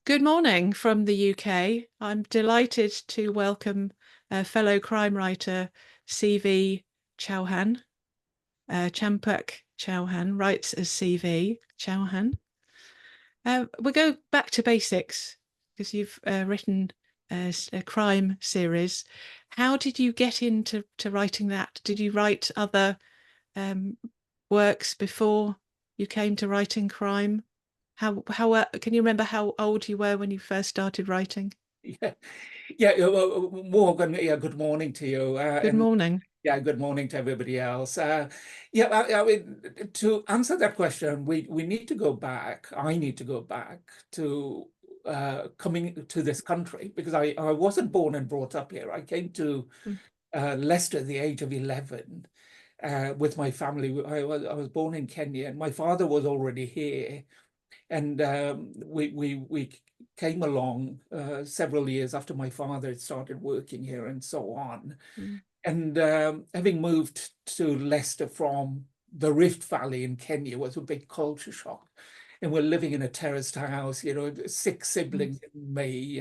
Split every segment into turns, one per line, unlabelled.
Good morning from the UK. I'm delighted to welcome fellow crime writer CV Chauhan. Champak Chauhan writes as CV Chauhan. We'll go back to basics because you've written a crime series. How did you get into writing that? Did you write other um, works before you came to writing crime? How can you remember how old you were when you first started writing?
Yeah, yeah. Morgan, yeah, good morning to you.
Good
And
morning.
yeah, good morning to everybody else. Yeah, I mean, to answer that question, we need to go back. I need to go back to coming to this country because I wasn't born and brought up here. I came to
Mm,
Leicester at the age of 11 with my family. I was born in Kenya, and my father was already here. And we came along several years after my father had started working here and so on.
mm,
And having moved to Leicester from the Rift Valley in Kenya was a big culture shock. And we're living in a terraced house, six
mm,
siblings and me,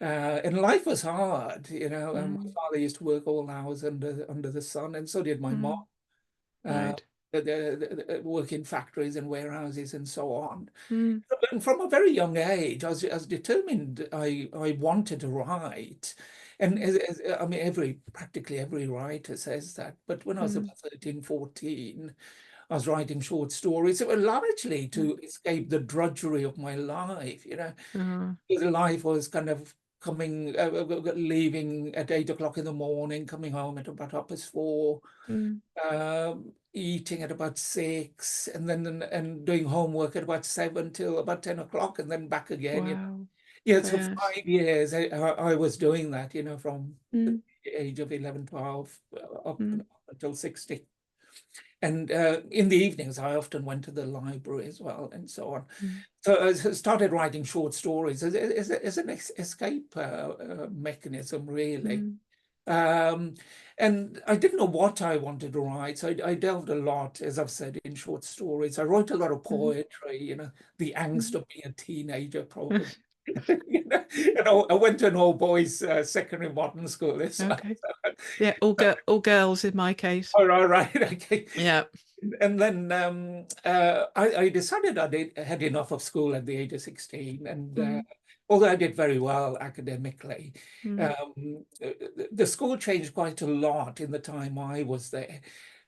and life was hard, and my
mm,
father used to work all hours under the sun, and so did my mom.
mm.
Uh,
Right.
work in factories and warehouses and so on.
Mm,
And from a very young age, I was determined I wanted to write. And
mm,
I mean, practically every writer says that. But when I was
mm,
about 13, 14, I was writing short stories. It was largely
mm.
to escape the drudgery of my life,
Uh,
because life was kind of leaving at 8 o'clock in the morning, coming home at about 4:30,
mm.
eating at about 6, and then and doing homework at about 7 till about 10 o'clock, and then back again.
Wow.
Yeah, so
Yes.
5 years I was doing that, from the
Mm,
age of 11, 12 up
mm,
until 60. And in the evenings, I often went to the library as well, and so on.
mm,
So I started writing short stories as an escape mechanism, really.
mm,
Um, and I didn't know what I wanted to write. So I delved a lot, as I've said, in short stories. I wrote a lot of
mm,
poetry, the angst
mm.
of being a teenager, probably. I went to an all boys secondary modern school as well.
Okay. Yeah, all girls in my case.
All right, okay.
Yeah.
And then I decided had enough of school at the age of 16. And
Mm,
although I did very well academically,
mm,
the school changed quite a lot in the time I was there.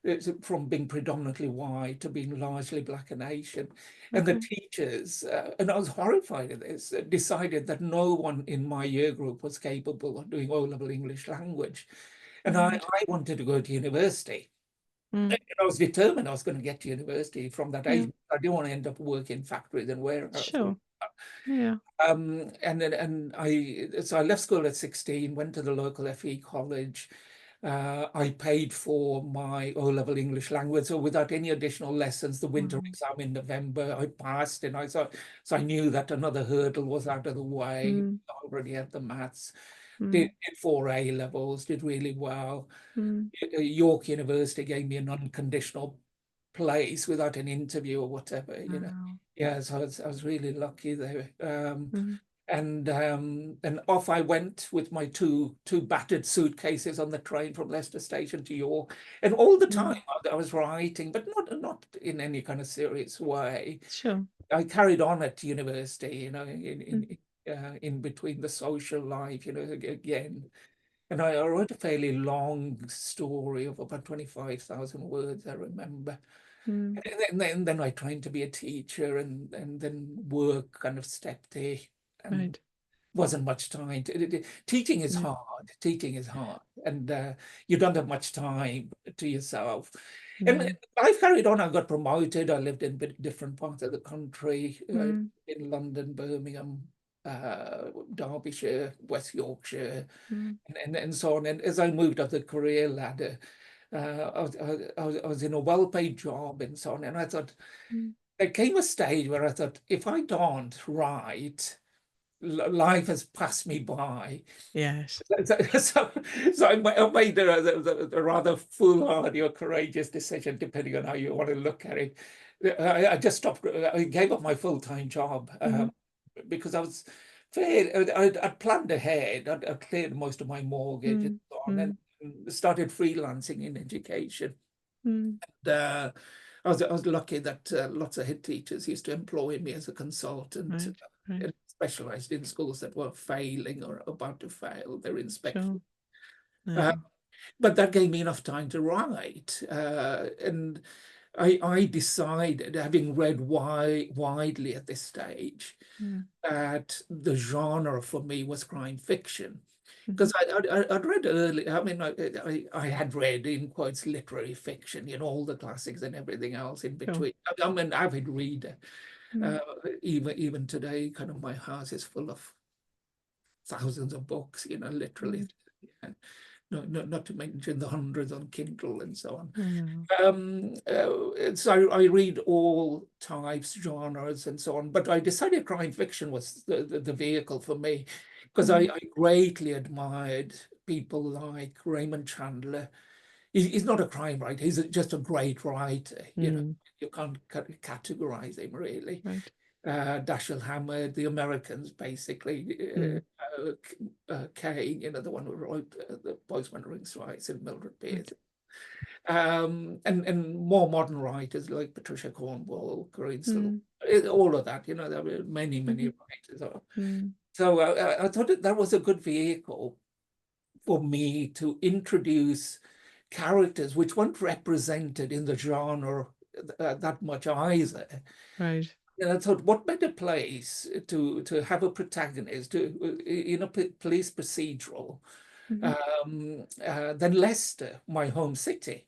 It's from being predominantly white to being largely black and Asian. And the
okay.
teachers, and I was horrified at this, decided that no one in my year group was capable of doing O-level English language. And
Right.
I wanted to go to university.
Mm,
I was determined I was going to get to university from that
yeah.
age. I didn't want to end up working in factories and warehouses.
Sure. Yeah.
So I left school at 16, went to the local FE college. I paid for my O-level English language, so without any additional lessons, the winter
Mm,
exam in November, I passed, and so I knew that another hurdle was out of the way.
mm,
I already had the maths. Did,
mm,
did four A levels, did really well.
mm.
York University gave me an unconditional place without an. Or whatever.
Wow.
Yeah, so I was really lucky there.
Mm,
And off I went with my two battered suitcases on the train from Leicester Station to York. And all the time
mm.
I was writing, but not in any kind of serious way.
Sure.
I carried on at university,
Mm,
in between the social life, again. And I wrote a fairly long story of about 25,000 words, I remember.
mm.
And then I trained to be a teacher, and then work kind of stepped in, and
Right.
wasn't much time. Teaching is
No.
hard. Teaching is hard. And you don't have much time to yourself. And
Mm,
I've carried on. I got promoted. I lived in different parts of the country,
mm,
in London, Birmingham, Derbyshire, West Yorkshire,
mm,
and so on. And as I moved up the career ladder, I was in a well-paid job and so on. And I thought,
mm.
there came a stage where I thought, if I don't write, life has passed me by.
Yes.
So, so, so I made a rather foolhardy or courageous decision, depending on how you want to look at it. I just stopped. I gave up my full-time job,
Mm,
because I was I'd planned ahead. I'd cleared most of my mortgage and so on, and started freelancing in education. And I was lucky that lots of head teachers used to employ me as a consultant,
right.
and specialized in schools that were failing or about to fail their inspection.
Sure.
But that gave me enough time to write, and I decided, having read widely at this stage, that the genre for me was crime fiction. Because I'd read early, I mean, I had read, in quotes, literary fiction, all the classics and everything else in
Sure.
between. I'm an avid reader. Even today, kind of my house is full of thousands of books, literally. Not to mention the hundreds on Kindle and so on. So I read all types, genres, and so on. But I decided crime fiction was the vehicle for me, because I greatly admired people like Raymond Chandler. He's not a crime writer. He's just a great writer. You can't categorize him really.
Right.
Dashiell Hammett, the Americans, basically. Kane, the one who wrote The Postman Rings Twice, and Mildred Pierce. And more modern writers like Patricia Cornwall, Greensill, all of that. There were many writers. So I thought that was a good vehicle for me to introduce characters which weren't represented in the genre that much either.
Right.
And I thought, what better place to have a protagonist in a police procedural than Leicester, my home city.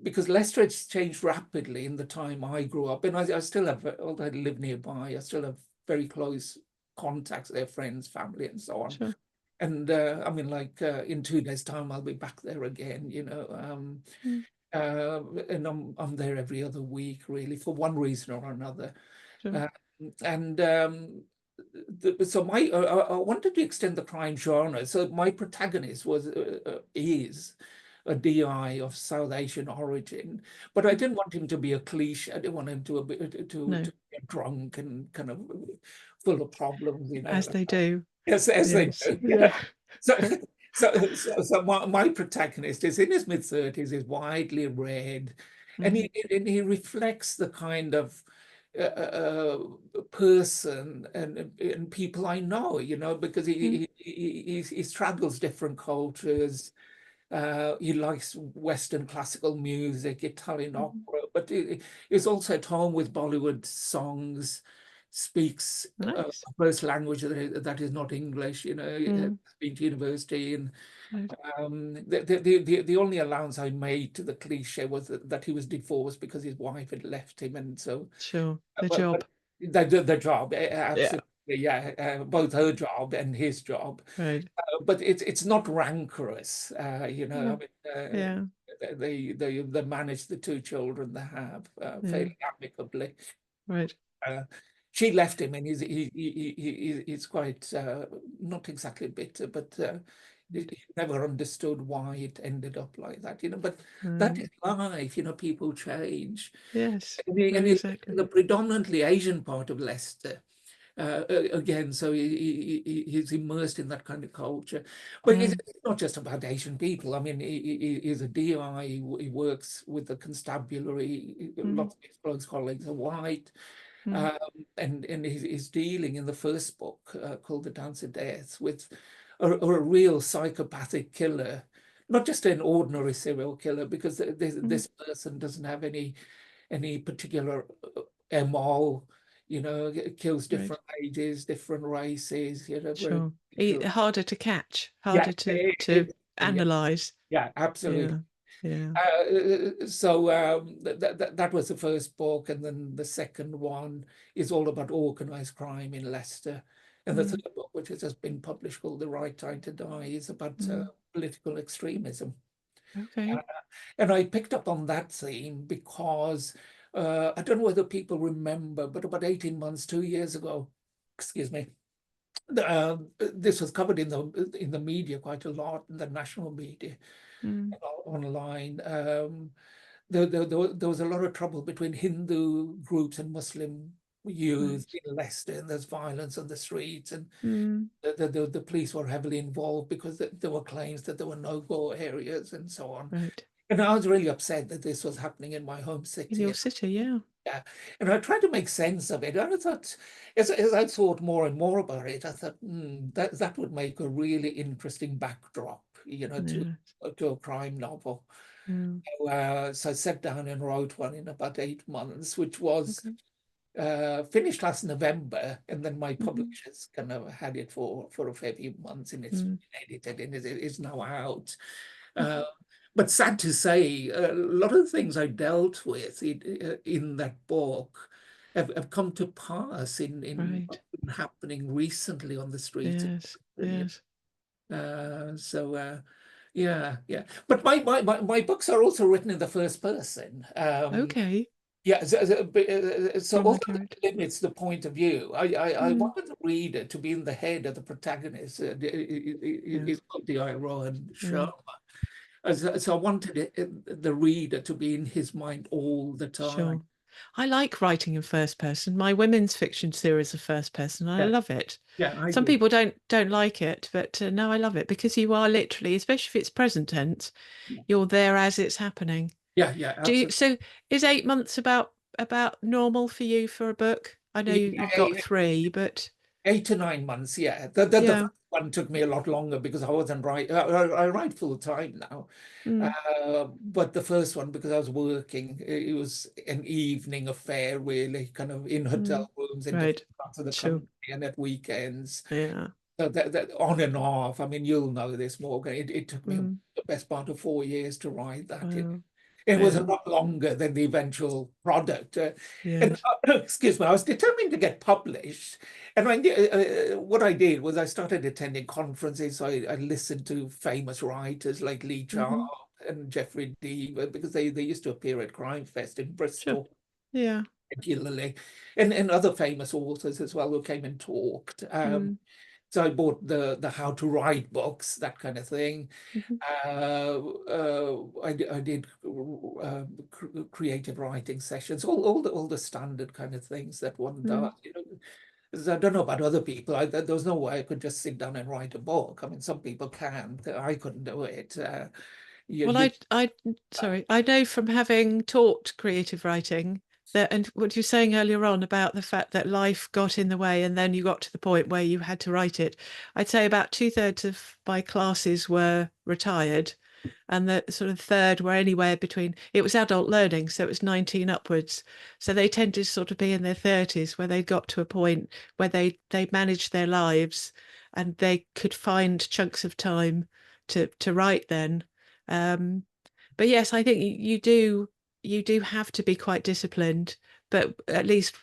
Because Leicester has changed rapidly in the time I grew up, and I still have, although I live nearby, I still have very close contacts, their friends, family, and so on.
Sure.
And I mean, like in 2 days' time, I'll be back there again, and I'm there every other week, really, for one reason or another.
Sure.
So I wanted to extend the crime genre. So my protagonist is a DI of South Asian origin, but I didn't want him to be a cliche. I didn't want him to be a drunk and kind of full of problems,
As they do.
As they do.
Yeah.
So my protagonist is in his mid-30s, is widely read, and he reflects the kind of person and people I know, because he straddles different cultures. He likes Western classical music, Italian opera, but he's also at home with Bollywood songs, speaks a first language that is not English, been to university. And the only allowance I made to the cliche was that he was divorced because his wife had left him, and so
sure, the job.
The job, absolutely, both her job and his job.
Right.
But it's not rancorous, I mean,
Yeah.
they manage the 2 children they have fairly amicably.
Right.
She left him, and he's quite not exactly bitter, but he never understood why it ended up like that, But that is life, people change.
Yes,
And
exactly.
the predominantly Asian part of Leicester. Again, so he's immersed in that kind of culture. But it's not just about Asian people. I mean, he's a DI, he works with the constabulary, lots of his close colleagues are white. And he's dealing in the first book, called The Dance of Death, with a real psychopathic killer, not just an ordinary serial killer, because this person doesn't have any particular MO, kills different ages, different races,
Sure. Harder to catch,
yeah,
harder to analyze.
Yeah, absolutely.
Yeah.
So that was the first book, and then the second one is all about organized crime in Leicester, and the third book, which has just been published, called The Right Time to Die, is about political extremism.
Okay.
And I picked up on that theme because I don't know whether people remember, but about 18 months, 2 years ago, excuse me, this was covered in the media quite a lot, in the national media, online. There was a lot of trouble between Hindu groups and Muslim youth
Right.
in Leicester, and there's violence on the streets, and
Mm,
the police were heavily involved because there were claims that there were no-go areas and so on.
right.
And I was really upset that this was happening in my home
In
city.
your city, yeah.
Yeah, and I tried to make sense of it. And I thought, as I thought more and more about it, I thought, that would make a really interesting backdrop,
Yeah.
to a crime novel.
Yeah.
So I sat down and wrote one in about 8 months, which was
Okay.
finished last November, and then my
Hmm.
publishers kind of had it for a fair few months, and it's
Mm.
edited and it is now out.
Hmm.
Uh, but sad to say, a lot of the things I dealt with in that book have come to pass in
Right.
what's been happening recently on the streets of
Yes.
London.
Yes.
Yeah, yeah. But my books are also written in the first person.
Okay.
Yeah, so
From the
although
character.
it limits the point of view, I
Mm.
wanted the reader to be in the head of the protagonist.
Yeah.
It's called the Rohan
Yeah.
Sharma. So I wanted the reader to be in his mind all the time.
Sure. I like writing in first person. My women's fiction series are first person. I
Yeah,
love it.
yeah, I
Some
do.
people don't like it, but no, I love it because you are literally, especially if it's present tense, you're there as it's happening.
Yeah, yeah,
Do you,
absolutely.
so is 8 months about normal for you for a book? I know you've got
Yeah,
three, but
8 to 9 months, yeah. The
yeah.
first one took me a lot longer because I wasn't right. I write full time now.
Mm,
But the first one, because I was working, it was an evening affair, really, kind of in
mm,
hotel rooms in different
right.
parts of the
Sure.
country and at weekends.
Yeah.
So that on and off. I mean, you'll know this, Morgan. It took me
Mm,
the best part of 4 years to write that.
well,
It was a
yeah.
lot longer than the eventual product. And
Yes.
excuse me, I was determined to get published. And what I did was I started attending conferences. So I listened to famous writers like Lee Child
Hmm.
and Jeffrey Deaver because they used to appear at Crime Fest in
Sure.
Bristol
Yeah.
regularly, and other famous authors as well who came and talked.
Mm,
So I bought the how to write books, that kind of thing.
hmm.
I did creative writing sessions, all the standard kind of things that one
Mm.
does. 'Cause I don't know about other people. There was no way I could just sit down and write a book. I mean, some people can. I couldn't do it.
Well,
You
sorry, I know from having taught creative writing that, and what you were saying earlier on about the fact that life got in the way and then you got to the point where you had to write it. I'd say about two-thirds of my classes were retired, and the sort of third were anywhere between, it was adult learning, so it was 19 upwards. So they tended to sort of be in their 30s where they got to a point where they managed their lives and they could find chunks of time to write then. Um, but yes, I think you do have to be quite disciplined, but at least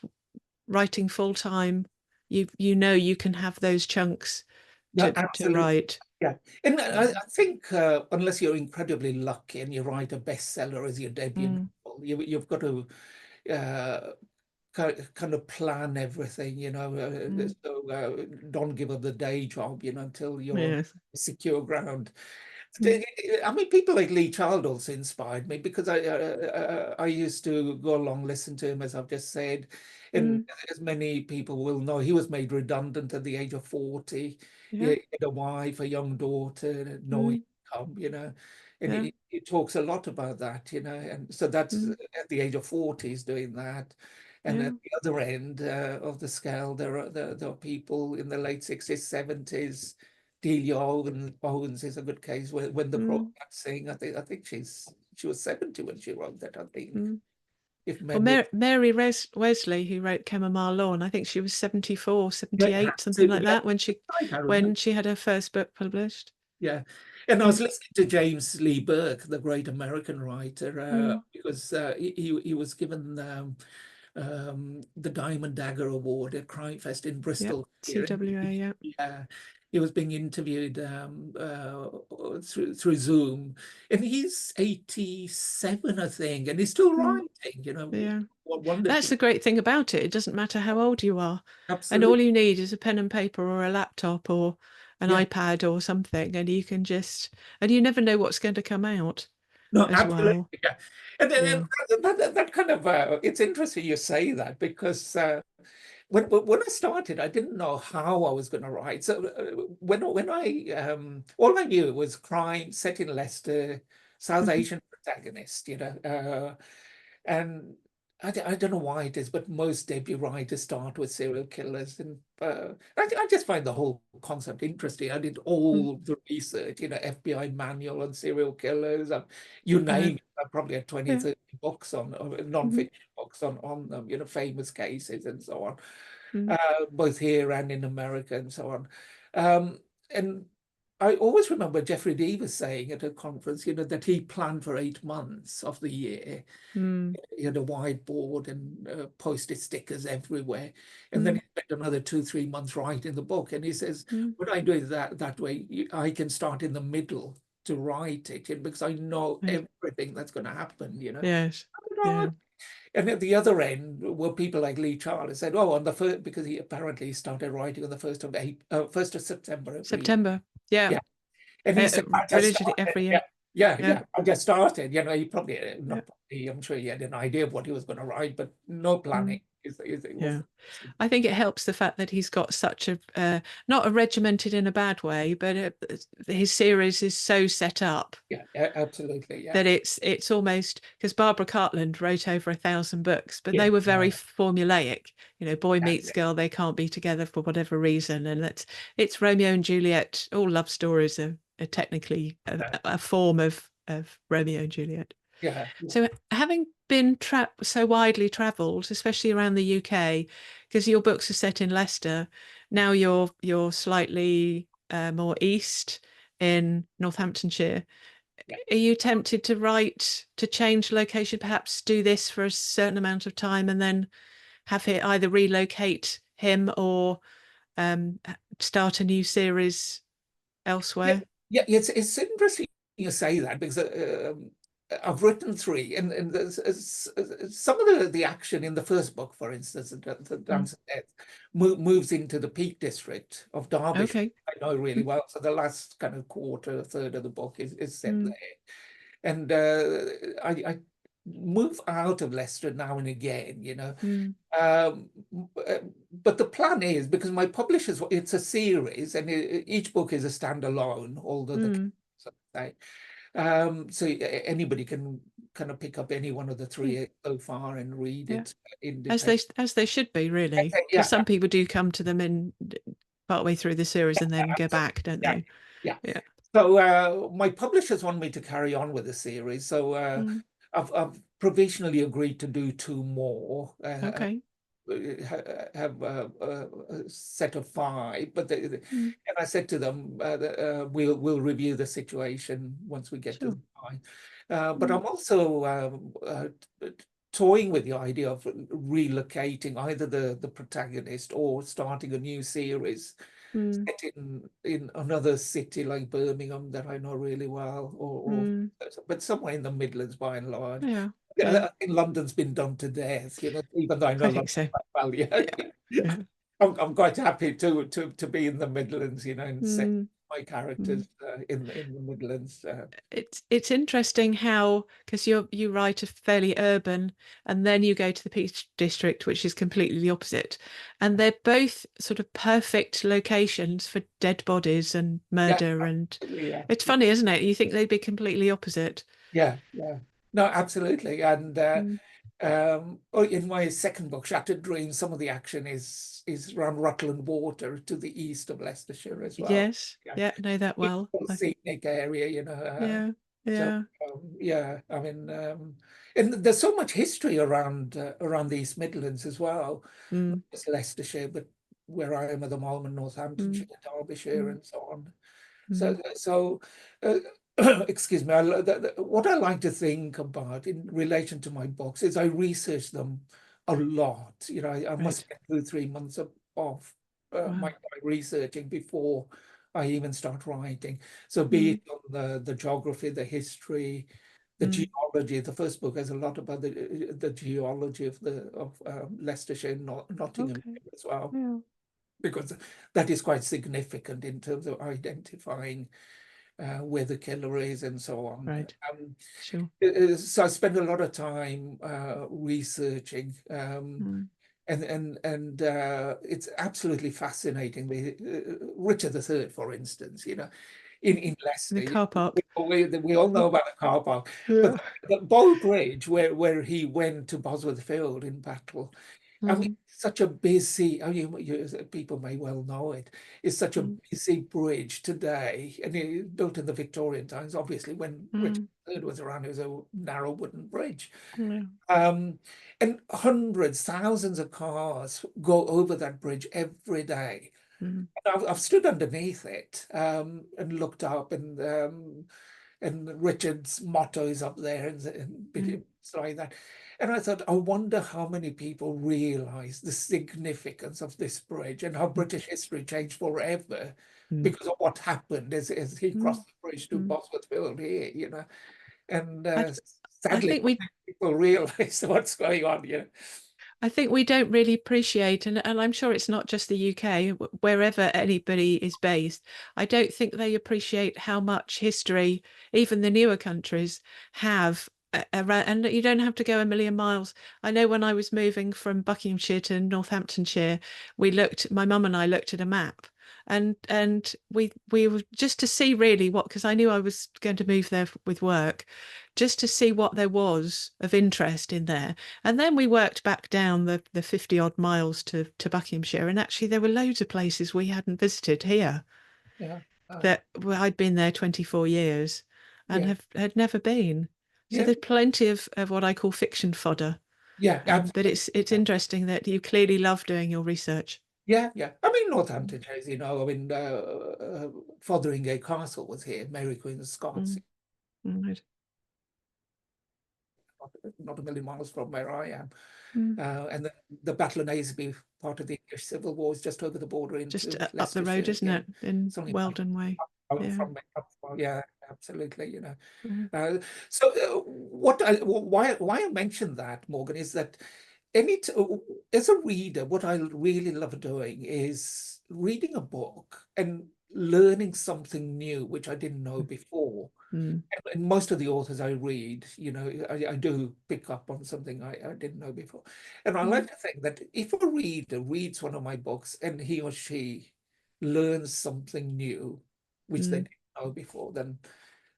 writing full time, you know you can have those chunks
No,
to
absolutely.
write.
Yeah. And
Mm.
I think unless you're incredibly lucky and you write a bestseller as your debut
Mm.
novel, you've got to uh, kind of plan everything,
Mm.
don't give up the day job, until you're on
Yes.
secure ground.
Mm.
I mean, people like Lee Child also inspired me because I used to go along, listen to him, as I've just said. And
Mm.
as many people will know, he was made redundant at the age of 40. He
Yeah.
had a wife, a young daughter, no
Mm.
income. And
Yeah.
he talks a lot about that. And so that's
Mm.
at the age of 40, he's doing that. And at
Yeah.
the other end of the scale, there are people in the late 60s, 70s. Delia Owens is a good case when the
Mm.
protesting. I think she was 70 when she wrote that, I think,
Mm.
if
Well,
memory.
Mary Wesley, who wrote Chamomile Lawn, I think she was 74,
Yeah,
78, something like
absolutely. Yeah,
that when she
right, I remember.
when she had her first book published.
Yeah. And I
Yeah.
was listening to James Lee Burke, the great American writer,
Mm.
because he was given the Diamond Dagger Award at Crime Fest in
Yep.
Bristol here. And
CWA, yeah.
he was being interviewed through Zoom, and he's 87, I think, and he's still
Mm.
writing.
Yeah.
What
That's
wonderful.
the great thing about it. It doesn't matter how old you are. And all
Absolutely.
you need is a pen and paper or a laptop or an
Yeah.
iPad or something, and you can and you never know what's going to come out
No,
as
absolutely.
well.
Yeah. And
Yeah.
that kind of, it's interesting you say that because when I started, I didn't know how I was going to write. So when I all I knew was crime set in Leicester, South
Mhm.
Asian protagonist, and I don't know why it is, but most debut writers start with serial killers, and I just find the whole concept interesting. I did
Mm.
all the research, FBI manual on serial killers, you
Uh,
name it. I probably had 20,
yeah.
30 books on
Mhm.
non-fiction books on them, famous cases and so on,
Mm.
both here and in America and so on. And I always remember Jeffrey Deaver saying at a conference, that he planned for 8 months of the year.
Mm.
He had a whiteboard and posted stickers everywhere. And then
Mm.
he spent another 2, 3 months writing the book. And he says,
Mm.
when I do it that way, I can start in the middle to write it, because I know
Right.
everything that's going to happen.
Yes. Yeah.
And at the other end were people like Lee Charles said, "Oh, on the first," because he apparently started writing on the 1st of September every year.
September. Yeah.
Yeah, and he said, "I just
Religiously
started."
every
Yeah,
year.
yeah,
Yeah.
yeah. I just started. He probably
Yeah.
not probably. I'm sure he had an idea of what he was going to write, but no planning.
Mm.
It was.
Yeah. I think it helps the fact that he's got such a not a regimented in a bad way, but his series is so set up
Yeah, absolutely. Yeah,
that it's almost, because Barbara Cartland wrote over 1,000 books, but
yeah,
they were very formulaic. Boy
yeah,
meets girl, they can't be together for whatever reason, and it's Romeo and Juliet. All love stories are technically a form of Romeo and Juliet.
yeah,
So, having been so widely travelled, especially around the UK, because your books are set in Leicester, now you're slightly more east in Northamptonshire.
yeah.
Are you tempted to change location, perhaps do this for a certain amount of time, and then have it either relocate him or um, start a new series
Yeah,
elsewhere?
yeah, it's interesting you say that, because I've written three, and some of the action in the first book, for instance, the
Mm.
Dance of Death, moves into the Peak District of Derbyshire.
Okay.
I know really
Mm.
well. So the last kind of quarter, third of the book is set
Mm.
there, and I move out of Leicester now and again.
Mm.
Um, uh, but the plan is, because my publishers, it's a series, and each book is a standalone, although the
Mm.
so anybody can kind of pick up any one of the
Yeah.
three so far and read
Yeah.
it independently.
As they should be, really, because
Yeah,
some people do come to them in partway through the series and then go back, don't
yeah,
they?
yeah.
Yeah.
So my publishers want me to carry on with the series, so
Mm.
I've provisionally agreed to do two more.
Okay.
Have a set of five, but and
Mm.
I said to them, we'll review the situation once we get to
Sure.
the time. But
Mm.
I'm also toying with the idea of relocating either the protagonist or starting a new series
Mm.
set in another city like Birmingham that I know really well, or
Mm.
but somewhere in the Midlands by and large.
Yeah.
Yeah,
Yeah.
I think London's been done to death, even though I know
I think
London
so.
quite well. Yeah,
Yeah. Yeah.
I'm quite happy to be in the Midlands, and set
Mm.
my
Mm.
characters in the Midlands.
It's interesting how, because you write a fairly urban, and then you go to the Peak District, which is completely the opposite, and they're both sort of perfect locations for dead bodies and
Yeah,
murder, and
absolutely, yeah.
it's funny, isn't it? You think they'd be completely opposite.
Yeah, yeah. No, absolutely. And
Mm.
in my second book, Shattered Dreams, some of the action is around Rutland Water to the east of Leicestershire as well.
Yes,
Yeah,
yeah, know that well.
beautiful scenic area.
Yeah,
So
yeah.
yeah, I mean, and there's so much history around the East Midlands as well, not
Mm.
just Leicestershire, but where I am at the moment, Northamptonshire,
Mm.
Derbyshire,
Mm.
and so on.
Mm.
So, uh, excuse me, what I like to think about in relation to my books is I research them a lot. I must
Right.
spend 2, 3 months off my
Wow.
time researching before I even start writing. So be
Mm.
it on the geography, the history, the
Mm.
geology. The first book has a lot about the geology of Leicestershire and Nottingham
Okay.
as well,
Yeah.
because that is quite significant in terms of identifying where the killer is and so on.
Right. Sure.
So I spend a lot of time researching.
Mm.
and it's absolutely fascinating. Richard III, for instance, in
The
Leicester,
car park.
we all know about the car park, but
Yeah.
the Bow Bridge, where he went to Bosworth Field in battle. I mean,
Mm,
such a busy, people may well know it. It's such a
mm,
busy bridge today, and it built in the Victorian times. Obviously, when Richard
mm,
III was around, it was a narrow wooden bridge.
yeah,
Um, and hundreds, thousands of cars go over that bridge every day.
mm,
I've stood underneath it and looked up, and Richard's motto is up there and
mm,
bits like that. And I thought, I wonder how many people realize the significance of this bridge and how
mm,
British history changed forever
mm,
because of what happened as he
mm,
crossed the bridge to
mm.
Bosworth Field here. And
I I
sadly,
think we
people realize what's going on.
I think we don't really appreciate, and I'm sure it's not just the UK, wherever anybody is based, I don't think they appreciate how much history even the newer countries have around, and you don't have to go a million miles. I know when I was moving from Buckinghamshire to Northamptonshire, my mum and I looked at a map. And we were just to see really what, because I knew I was going to move there with work, just to see what there was of interest in there. And then we worked back down the 50 odd miles to Buckinghamshire. And actually, there were loads of places we hadn't visited here
Yeah. Uh,
that well, I'd been there 24 years and
yeah.
had never been. So
Yeah.
there's plenty of what I call fiction fodder.
Yeah.
But
Absolutely.
it's interesting that you clearly love doing your research.
Yeah. Yeah. I mean,
Mm,
Northampton, I mean, Fotheringay Castle was here, Mary Queen of Scots,
mm, right.
not a million miles from where I am.
Mm.
And the Battle of Naseby, part of the English Civil War, is just over the border
Just
into
up the road,
Leicestershire
isn't it?
again.
In
It's only
Weldon Way. Yeah.
from me. Yeah, absolutely.
Mm,
So why I mentioned that, Morgan, is that any t as a reader, what I really love doing is reading a book and learning something new, which I didn't know before.
mm,
And most of the authors I read, I do pick up on something I didn't know before. And I
mm,
like to think that if a reader reads one of my books and he or she learns something new, which they
mm,
didn't know before, then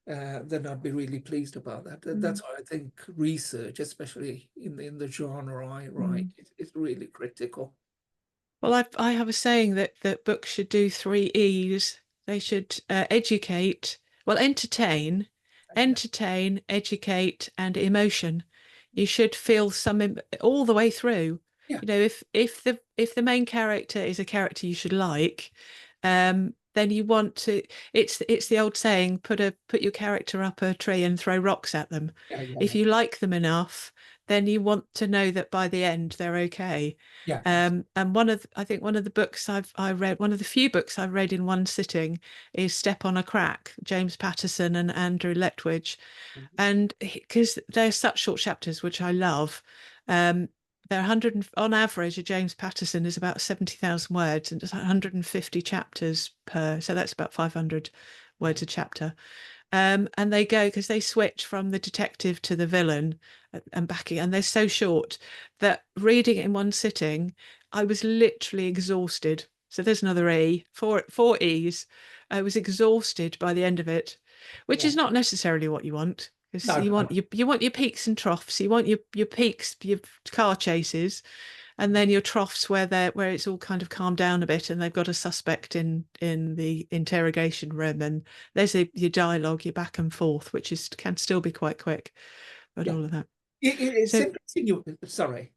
I'd be really pleased about that.
mm,
That's why I think research, especially in the genre I write,
mm.
is really critical.
Well, I have a saying that books should do three E's. They should educate, well,
Yeah,
educate, and emotion. You should feel all the way through.
yeah,
You know, if the main character is a character you should like, then you want to. It's the old saying: put your character up a tree and throw rocks at them.
yeah, yeah,
If you like them enough, then you want to know that by the end they're okay.
yeah,
And I think one of the books I read, one of the few books I've read in one sitting is Step on a Crack, James Patterson and Andrew Letwidge. And because they're such short chapters, which I love, they're 100, on average, a James Patterson is about 70,000 words and it's 150 chapters per, so that's about 500 words a chapter. And they go because they switch from the detective to the villain and back again. And they're so short that reading it in one sitting, I was literally exhausted. So there's another E, four E's. I was exhausted by the end of it, which
yeah.
is not necessarily what you want. Because
No, no,
you want your peaks and troughs. You want your peaks, your car chases, and then your troughs where it's all kind of calmed down a bit and they've got a suspect in the interrogation room and there's your dialogue, your back and forth, which is can still be quite quick, but
yeah.
all of that.
It's
So
interesting sorry.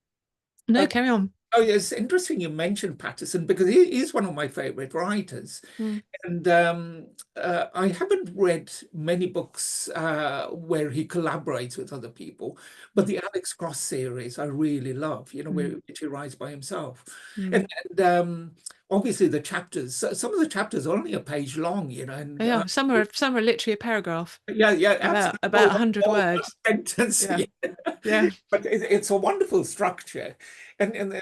no,
Uh,
carry on.
Oh, yeah, it's interesting you mentioned Patterson because he's one of my favorite writers.
Mm,
And I haven't read many books where he collaborates with other people, but
mm,
the Alex Cross series I really love,
mm,
which he writes by himself.
mm.
And obviously the chapters, some of the chapters are only a page long, and
Yeah, some are literally a paragraph,
yeah, yeah, absolutely.
about 100
One
words.
sentence.
Yeah,
Yeah.
yeah.
But it's a wonderful structure. And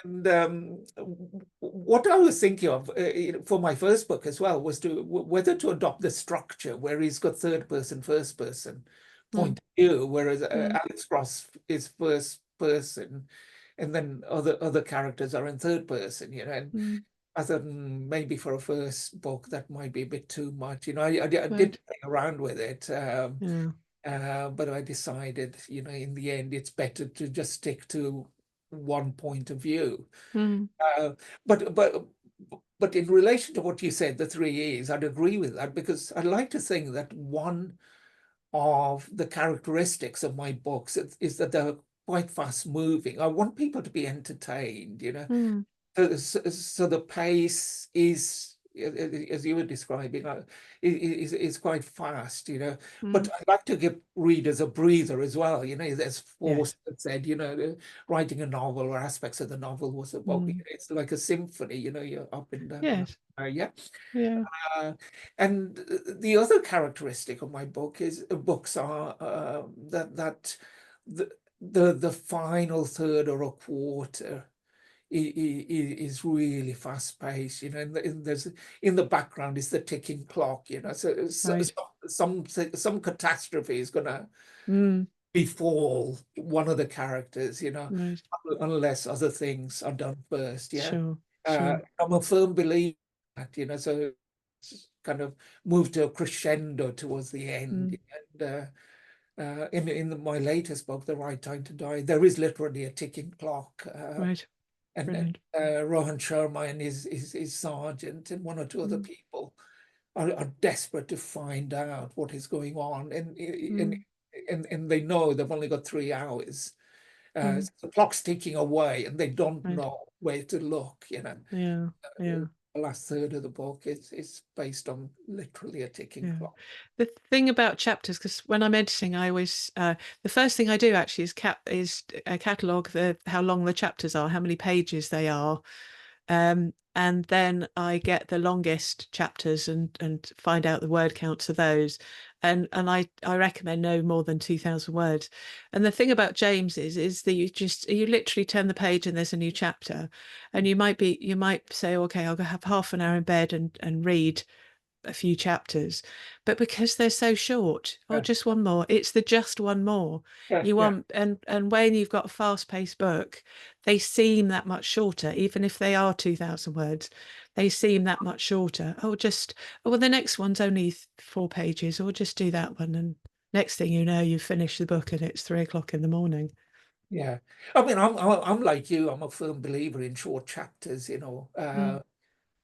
what I was thinking of for my first book as well was whether to adopt the structure where he's got third person, first person
Mm,
point of view, whereas
mm,
Alex Ross is first person. and then other characters are in third person, and
Mm.
I thought maybe for a first book that might be a bit too much. I
Right.
did play around with it,
Yeah.
but I decided, in the end, it's better to just stick to one point of view.
Mm.
Uh, but but but in relation to what you said, the 3 E's, I'd agree with that because I'd like to think that one of the characteristics of my books is that they're quite fast moving. I want people to be entertained.
Mm.
So the pace is, as you were describing, is quite fast. But
Mm.
I like to give readers a breather as well. As
Yes.
Forster said, writing a novel or aspects of the novel was a book.
Mm.
It's like a symphony. You're up and down.
Yes.
Yeah.
Yeah.
Uh, and the other characteristic of my books are that the the final third or a quarter is really fast paced, and there's in the background is the ticking clock,
Right.
some catastrophe is gonna
Mm.
befall one of the characters,
Right.
unless other things are done first. Yeah.
Sure. Sure.
I'm a firm believer that, so it's kind of moved to a crescendo towards the end.
Mm.
And in my latest book, The Right Time to Die, there is literally a ticking clock.
Right.
And
Brilliant.
Rohan Sharma and his sergeant and one or two other
Mm.
people are desperate to find out what is going on,
Mm.
and they know they've only got 3 hours.
Mm.
So the clock's ticking away, and they don't
Right.
know where to look.
Yeah. Yeah.
The last third of the book is based on literally a ticking
Yeah.
clock.
The thing about chapters, because when I'm editing, I always the first thing I do actually is catalog how long the chapters are, how many pages they are, and then I get the longest chapters and find out the word counts of those, and I recommend no more than 2,000 words. And the thing about James is that you literally turn the page and there's a new chapter, and you might say, okay, I'll go have half an hour in bed and read a few chapters, but because they're so short, oh,
Yeah,
just one more, it's the just one more
yeah,
you
yeah,
want. And when you've got a fast-paced book, they seem that much shorter, even if they are 2,000 words, they seem that much shorter. Oh, well, the next one's only 4 pages, or just do that one, and next thing you know, you've finished the book and it's 3 o'clock in the morning.
yeah. I mean, I'm like you. I'm a firm believer in short chapters.
Mm.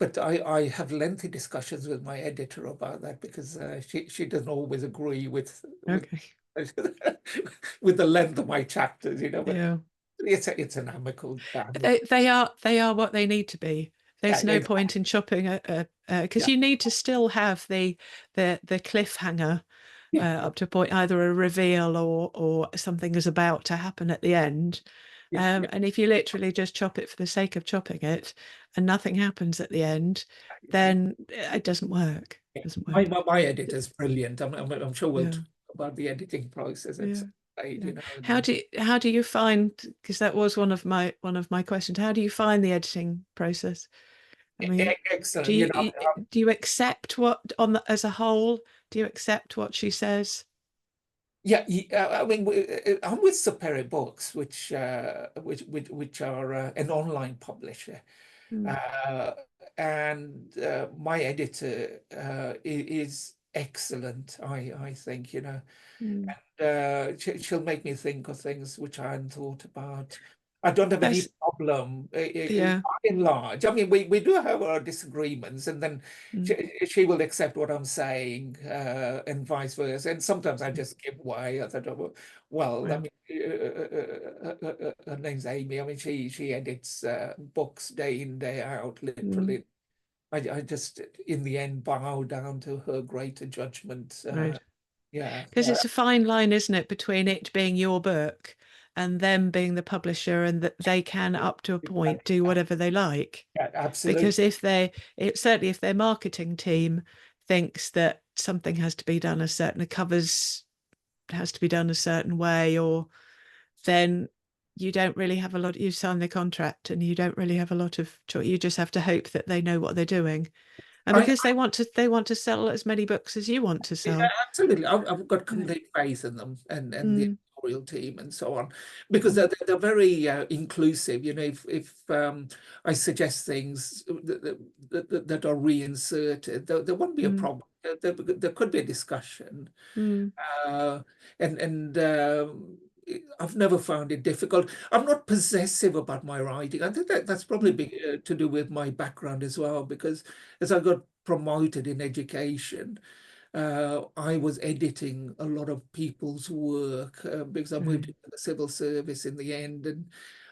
But I have lengthy discussions with my editor about that because she doesn't always agree with
Okay.
with the length of my chapters. But
Yeah.
it's an amicable.
They are what they need to be.
Yeah,
There's no point in chopping because
yeah,
you need to still have the cliffhanger
yeah,
up to a point, either a reveal or something is about to happen at the end.
yeah, yeah,
And if you literally just chop it for the sake of chopping it and nothing happens at the end,
yeah.
then it doesn't work.
Yeah.
Doesn't
My,
work.
my my editor's brilliant. I'm sure we'll
Yeah.
talk about the editing process at
Yeah.
some stage,
Yeah.
and
How do you find, because that was one of my questions, how do you find the editing process? I mean, do
excellent.
you do you accept what as a whole? Do you accept what she says?
Yeah, I mean, I'm with Superior Books, which are an online publisher,
Mm.
uh, and my editor is excellent. I think,
Mm.
she'll make me think of things which I hadn't thought about. I don't have any
That's
problem,
yeah.
by and large. I mean, we do have our disagreements, and then
Mm.
she will accept what I'm saying, and vice versa. And sometimes I
Mm.
just give way. I thought, oh, well, I
Well,
mean, her name's Amy. I mean, she edits books day in, day out,
mm.
literally. I just, in the end, bow down to her greater judgment.
Right.
Yeah,
Because it's a fine line, isn't it, between it being your book and them being the publisher, and that they can, up to a point, do whatever they like.
yeah, absolutely.
Because certainly if their marketing team thinks that something has to be done the covers has to be done a certain way, or then you don't really have a lot. You sign the contract and you don't really have a lot of choice. You just have to hope that they know what they're doing, and
I
because they want to sell as many books as you want to
Yeah,
sell.
absolutely. I've got
Yeah.
complete faith in them and the
Mm.
editorial team and so on, because they're very inclusive. You know, if I suggest things that are reinserted, there won't be a problem. There could be a discussion, uh, and I've never found it difficult. I'm not possessive about my writing. I think that's probably to do with my background as well, because as I got promoted in education, I was editing a lot of people's work because I moved into the civil service in the end, and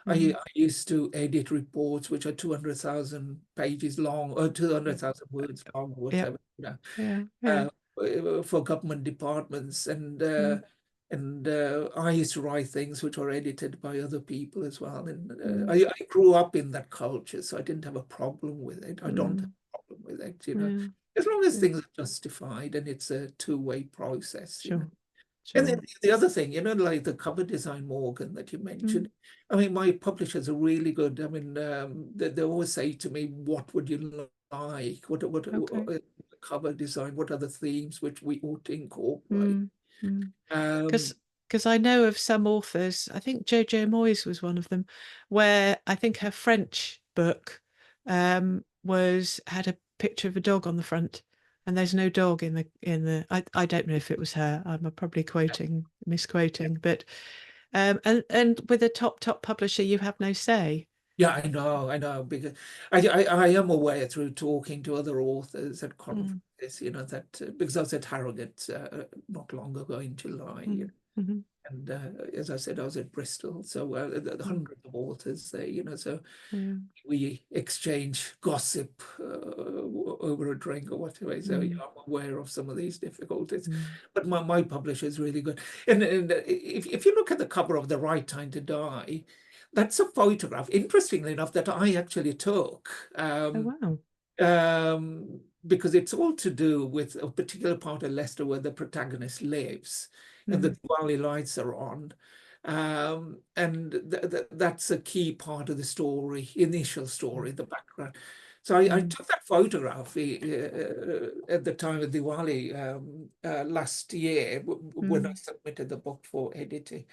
I used to edit reports which are 200,000 pages long or 200,000 words long,
Yeah.
whatever, you know,
Yeah. Yeah.
for government departments, and I used to write things which were edited by other people as well. And I grew up in that culture, so I didn't have a problem with it. I don't have a problem with it, you know,
Yeah.
as long as
Yeah.
things are justified and it's a two-way process, you know.
Sure.
And then
Sure.
the other thing, you know, like the cover design, Morgan, that you mentioned, I mean, my publishers are really good. I mean, they always say to me, what would you like? What
Okay.
cover design? What are the themes which we ought to incorporate?
Mm.
Um,
Because I know of some authors, I think Jojo Moyes was one of them, where I think her French book was had a picture of a dog on the front, and there's no dog in the. I don't know if it was her. I'm probably misquoting, but and with a top publisher, you have no say.
yeah, I know, because I am aware through talking to other authors at conferences, you know, that because I was at Harrogate not long ago in July, you know,
Mm-hmm.
and as I said, I was at Bristol, so the hundreds of authors there, you know, so
Yeah.
we exchange gossip over a drink or whatever. So yeah, I'm aware of some of these difficulties, but my publisher is really good. And if you look at the cover of The Right Time to Die, that's a photograph, interestingly enough, that I actually took.
Oh wow.
Because it's all to do with a particular part of Leicester where the protagonist lives, and the Diwali lights are on. And that's a key part of the story, initial story, the background. So I took that photograph at the time of Diwali last year when I submitted the book for editing.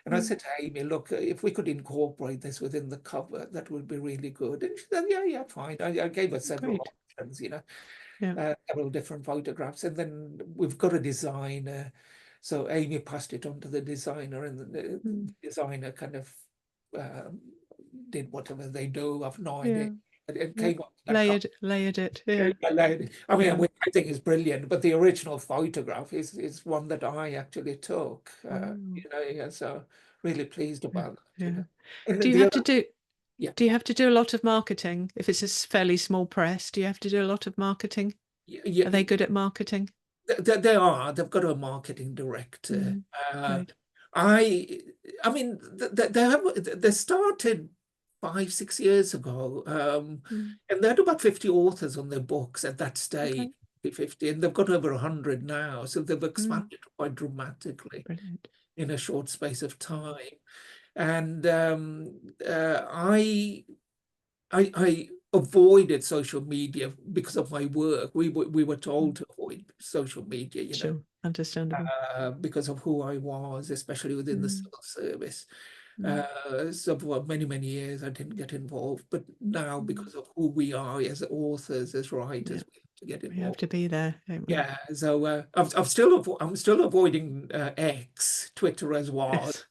And I said to Amy, look, if we could incorporate this within the cover, that would be really good. And she said, yeah, fine. I gave her several
Great.
options, you know,
Yeah.
several different photographs. And then we've got a designer. So Amy passed it on to the designer, and the designer kind of um, did whatever they do. I've no idea.
Yeah.
It
Yeah.
came up with that cover.
Layered it. Yeah.
I mean,
Yeah.
which I think is brilliant, but the original photograph is one that I actually took.
Wow.
You know, yeah, so really pleased
Yeah.
about that, you
Yeah.
know. And
Do
then
you
the
have to
other,
do
yeah,
do you have to do a lot of marketing? If it's a fairly small press, do you have to do a lot of marketing?
yeah,
Are they good at marketing?
they are. They've got a marketing director. Uh,
Right.
I, I mean, they started 5, 6 years ago, and they had about 50 authors on their books at that stage,
Okay.
50, and they've got over 100 now. So they've
Mm.
expanded quite dramatically
Brilliant.
in a short space of time. And I avoided social media because of my work. We were told to avoid social media, you know,
Sure. Understandable.
because of who I was, especially within the
Mm.
civil service.
Mm.
So for many years, I didn't get involved. But now,
Mm.
because of who we are as authors, as
Yeah.
writers, we have to get
We have
involved.
to be there, don't we?
Yeah, so I'm still avoiding X, Twitter as well,
Yes.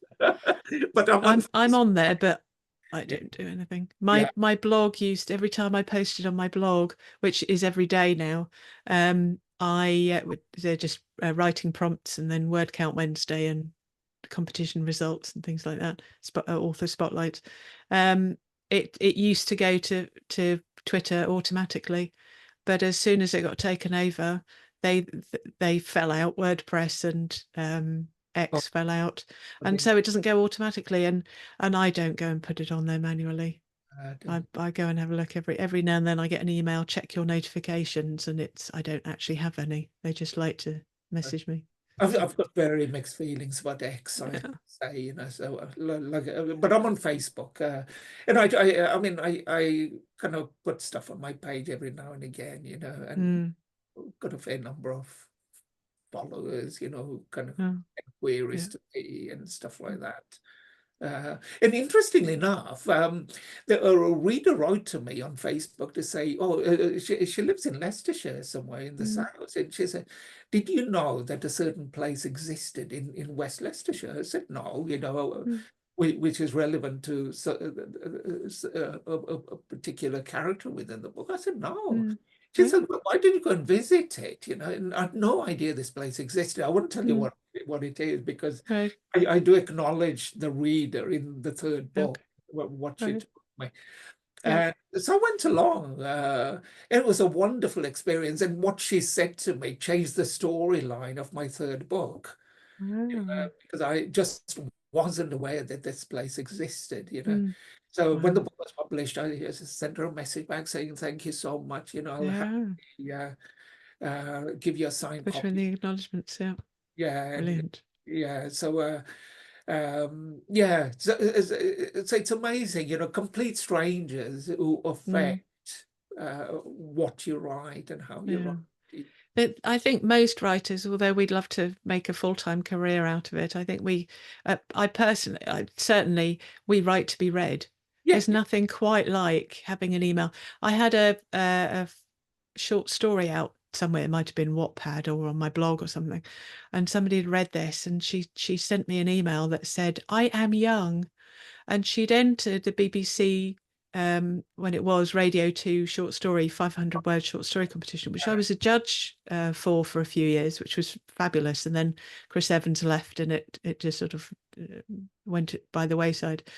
but I'm on
I'm on there,
Facebook.
but I
Yeah,
don't do anything.
yeah.
My blog used every time I posted on my blog, which is every day now. They're just writing prompts and then word count Wednesday and competition results and things like that. Author spotlights. It used to go to Twitter automatically, but as soon as it got taken over, they they fell out. WordPress and
Oh,
X fell out,
I
and
didn't,
so it doesn't go automatically. And I don't go and put it on there manually.
I
I go and have a look every now and then. I get an email, check your notifications, and I don't actually have any. They just like to message me.
I've got very mixed feelings about X, I have to
Yeah.
say, you know. So like, but I'm on Facebook, and I mean, I kind of put stuff on my page every now and again, you know, and
Mm,
got a fair number of followers, kind of
Oh,
queries
yeah.
to see and stuff like that. And interestingly enough, a reader wrote to me on Facebook to say, "Oh, she lives in Leicestershire somewhere in the
Mm,
south." And she said, "Did you know that a certain place existed in West Leicestershire?" I said, "No,
mm,
which is relevant to a particular character within the book." I said, "No."
mm,
She
yeah.
said, "Well, why did you go and visit it?" And I had no idea this place existed. I wouldn't tell you
Mm,
what it is because
right.
I do acknowledge the reader in the third book,
Okay.
what she
Right.
told me.
Yeah.
So I went along. It was a wonderful experience. And what she said to me changed the storyline of my third book,
Wow.
because I just wasn't aware that this place existed.
Mm,
So when the
wow.
book was published, I just sent her a message back saying, "Thank you so much. I'll
Yeah.
happily give you a signed
Put her in
copy."
the acknowledgements. Yeah.
Yeah, and
Brilliant.
yeah, so yeah, so it's amazing, complete strangers who
Mm,
affect what you write and how you
yeah.
write.
But I think most writers, although we'd love to make a full-time career out of it, I think I personally, certainly, we write to be read.
Yeah,
There's nothing quite like having an email. I had a short story out somewhere, it might have been Wattpad or on my blog or something, and somebody had read this, and she sent me an email that said, "I am young," and she'd entered the BBC when it was Radio 2 short story 500 word short story competition, which I was a judge for a few years, which was fabulous. And then Chris Evans left, and it just sort of went by the wayside.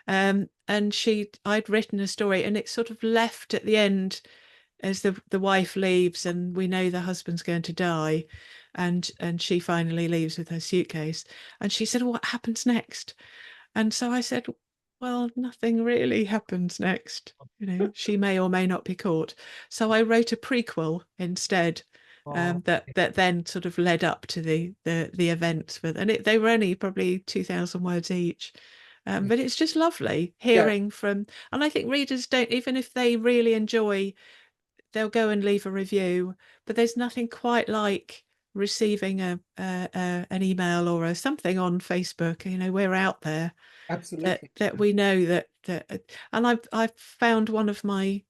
And I'd written a story, and it sort of left at the end as the wife leaves, and we know the husband's going to die, and she finally leaves with her suitcase, and she said, "What happens next?" And so I said, "Well, nothing really happens next. She may or may not be caught." So I wrote a prequel instead,
oh,
that then sort of led up to the events. And they were only probably 2,000 words each.
yeah,
But it's just lovely
yeah,
hearing from, and I think readers don't, even if they really enjoy, they'll go and leave a review. But there's nothing quite like receiving an email or something on Facebook. We're out there, that
absolutely.
that we know that and I've found one of my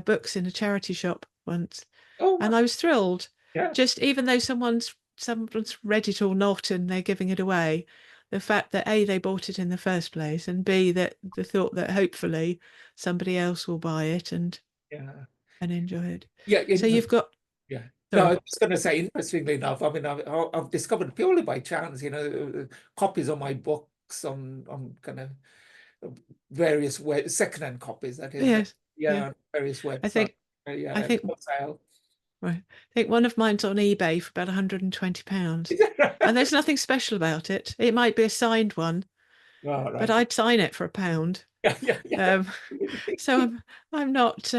books in a charity shop once,
Oh,
and I was thrilled.
yeah,
Just even though someone's read it or not and they're giving it away, the fact that A, they bought it in the first place, and B, that the thought that hopefully somebody else will buy it
yeah,
and enjoy it.
yeah.
So you've got,
Yeah. No, I
sorry.
was going to say, interestingly enough, I mean, I've discovered purely by chance, copies of my books on kind of various secondhand copies, that is,
Yes. Yeah.
yeah, on various
I
websites,
think I
yeah,
think
for sale.
Right. I think one of mine's on eBay for about £120. And there's nothing special about it. It might be a signed one,
All
but
right.
I'd sign it for £1.
Yeah, yeah, yeah.
Um, so I'm not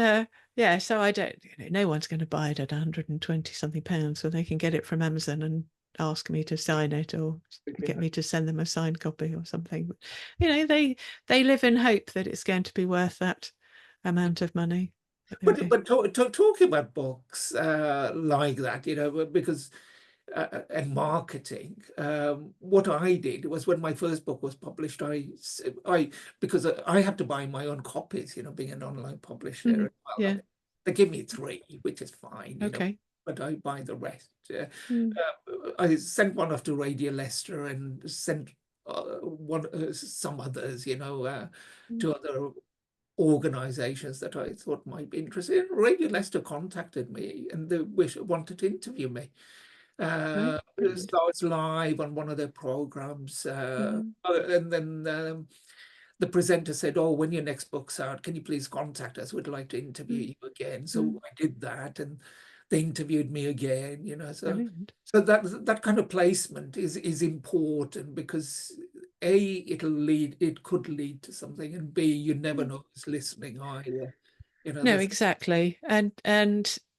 yeah, so I don't, no one's going to buy it at 120 something pounds, so they can get it from Amazon and ask me to sign it, or get
Yeah.
me to send them a signed copy or something. But, they live in hope that it's going to be worth that amount of money.
But talking about books like that, because and marketing. What I did was when my first book was published, I because I had to buy my own copies, being an online publisher
Mm,
as well.
yeah.
They give me three, which is fine,
Okay.
but I buy the rest.
Mm,
I sent one off to Radio Leicester and sent some others,
mm,
to other organizations that I thought might be interested. Radio Leicester contacted me and they wanted to interview me.
right. Brilliant.
So I was live on one of their programs,
Mm,
and then the presenter said, "Oh, when your next book's out, can you please contact us? We'd like to interview
mm,
you again."
mm,
So I did that, and they interviewed me again. So
brilliant.
that kind of placement is important because A, it could lead to something, and B, you never
Mm.
know who's listening either.
No,
This.
exactly. And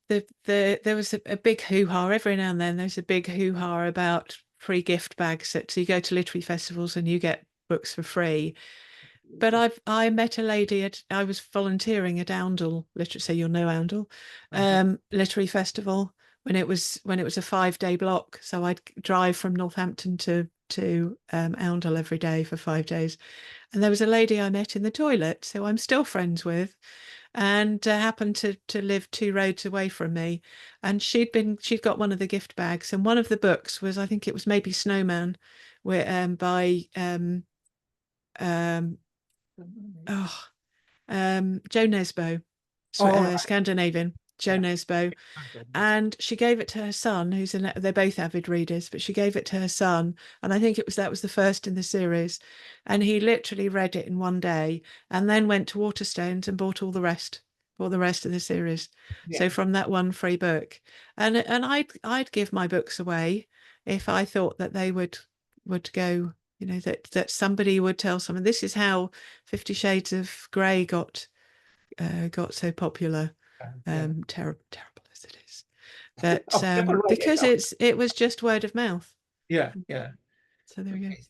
there was a big hoo-ha every now and then. There's a big hoo-ha about free gift bags. So you go to literary festivals and you get books for free. But I met a lady I was volunteering at Oundle Literature, so you'll know Oundle,
Uh-huh.
Literary Festival, when it was a 5-day block. So I'd drive from Northampton to Oundle every day for 5 days. And there was a lady I met in the toilet, who I'm still friends with, and happened to live 2 roads away from me. And she'd got one of the gift bags, and one of the books was, I think it was maybe Snowman, where by um, oh Joe Nesbo,
All right.
Scandinavian Joe
Yeah.
Nesbo.
My goodness.
And she gave it to her son, they're both avid readers, but she gave it to her son, and I think that was the first in the series, and he literally read it in one day, and then went to Waterstones and bought the rest of the series.
Yeah.
So from that one free book, and I'd give my books away if I thought that they would go, that somebody would tell someone, this is how 50 Shades of Grey got so popular,
Yeah.
terrible as it is, but
I've never read it.
because it was just word of mouth.
Yeah. Yeah.
So there we go.
Okay.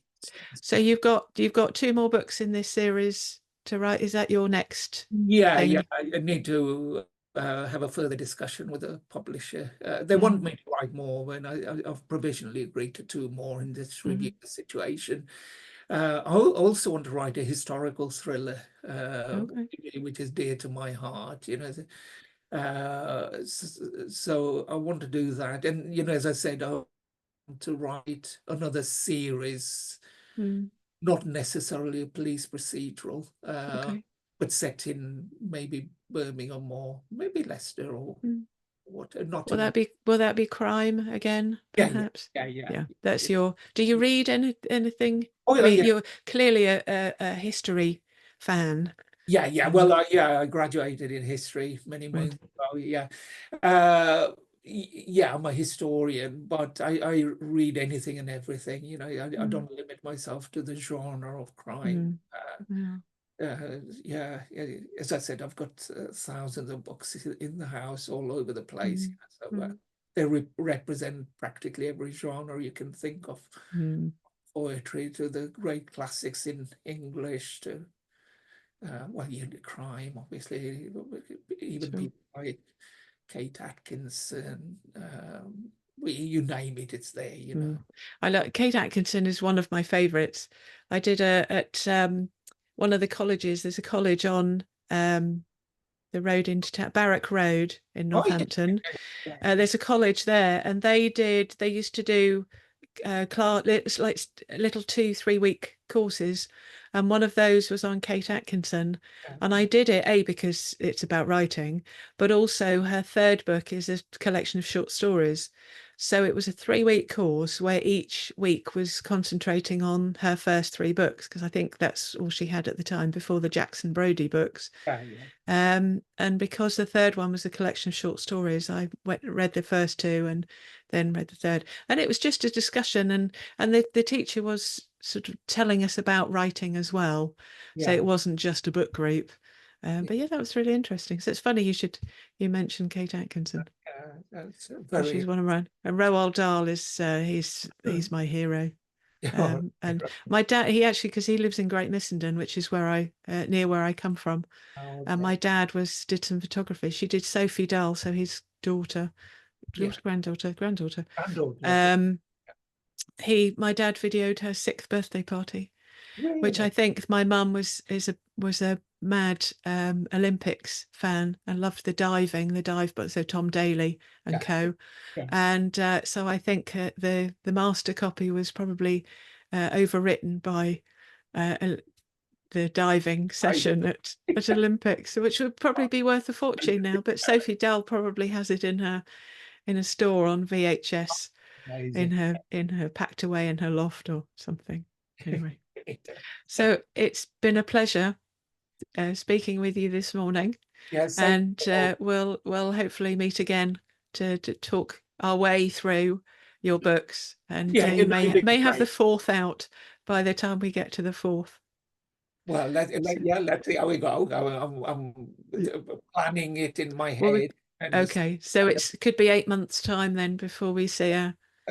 So you've got 2 more books in this series to write. Is that your next
Yeah, yeah.
thing?
I need to have a further discussion with the publisher. They want
Mm,
me to write more, and I've provisionally agreed to 2 more in this review
mm.
situation. I also want to write a historical thriller,
Okay.
which is dear to my heart. So I want to do that, and as I said, I want to write another series,
Mm,
not necessarily a police procedural,
okay.
but set in maybe Birmingham or maybe Leicester or
Mm.
what, Nottingham.
Will that be crime again,
Yeah, yeah,
perhaps?
yeah, yeah.
Yeah, that's your. Do you read anything?
Oh,
I
yeah,
mean,
yeah,
you're clearly a history fan.
yeah, yeah. Well,
Um,
yeah, I graduated in history many
right.
months ago. Yeah, uh, yeah, I'm a historian, but I read anything and everything. I
Mm,
don't limit myself to the genre of crime.
mm, yeah.
Yeah, as I said, I've got thousands of books in the house all over the place.
Mm,
So
mm,
they represent practically every genre you can think of,
mm,
poetry to the great classics in English to, well, crime, obviously, even
sure.
people like Kate Atkinson, you name it, it's there.
Mm. I like Kate Atkinson is one of my favourites. I did at one of the colleges. There's a college on the road into town, Barrack Road in
Oh, yeah,
Northampton.
yeah,
There's a college there, and they used to do class, it's like little 2-3 week courses, and one of those was on Kate Atkinson,
yeah,
and I did it because it's about writing, but also her third book is a collection of short stories. So it was a 3-week course where each week was concentrating on her first 3 books, because I think that's all she had at the time before the Jackson Brodie books.
yeah, yeah,
And because the third one was a collection of short stories, I read the first 2 and then read the third. And it was just a discussion, and the teacher was sort of telling us about writing as well. So
yeah,
it wasn't just a book group.
yeah,
But yeah, that was really interesting. So it's funny you mentioned Kate Atkinson,
that's
because she's
very.
one of mine. And Roald Dahl is he's my hero.
Oh,
And my dad, he actually, because he lives in Great Missenden, which is where near where I come from, and
okay.
my dad did some photography. She did Sophie Dahl, so his
Yeah,
granddaughter.
granddaughter.
Um, my dad videoed her 6th birthday party, which I
Really?
think my mum was a mad Olympics fan and loved the dive, but so Tom Daley and
Yeah,
co.
yeah.
And so I think the master copy was probably overwritten by uh, the diving
I,
session at Olympics, which would probably be worth a fortune now. But Sophie Dahl probably has it in a store on VHS
amazing.
in her packed away in her loft or something. Anyway, so it's been a pleasure speaking with you this morning,
Yeah, same.
and we'll hopefully meet again to talk our way through your books, and
Yeah,
you
it'd be
may have the
great.
fourth out by the time we get to the fourth.
Well,
So,
yeah, let's see how we go.
yeah.
I'm planning it in my
Well,
head and
okay, so it's could be 8 months time then before we see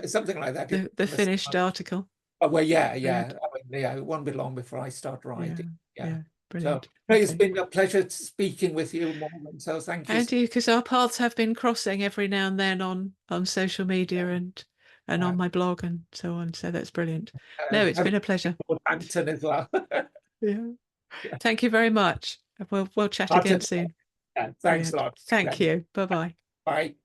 something like that.
the finished article.
Oh, well, yeah,
Brilliant.
yeah. I mean, yeah, it won't be long before I start
Yeah,
writing. Yeah.
yeah. Brilliant.
It's
Okay.
been a pleasure speaking with you, Morgan. So thank you.
And you, because our paths have been crossing every now and then on social media and
Uh,
on my blog and so on. So that's brilliant. No, it's
have
been a pleasure.
Anton as well.
Yeah. Thank you very much. We'll chat again
Anton,
soon.
thanks a
Brilliant.
lot.
Thank you. Bye bye.
Bye.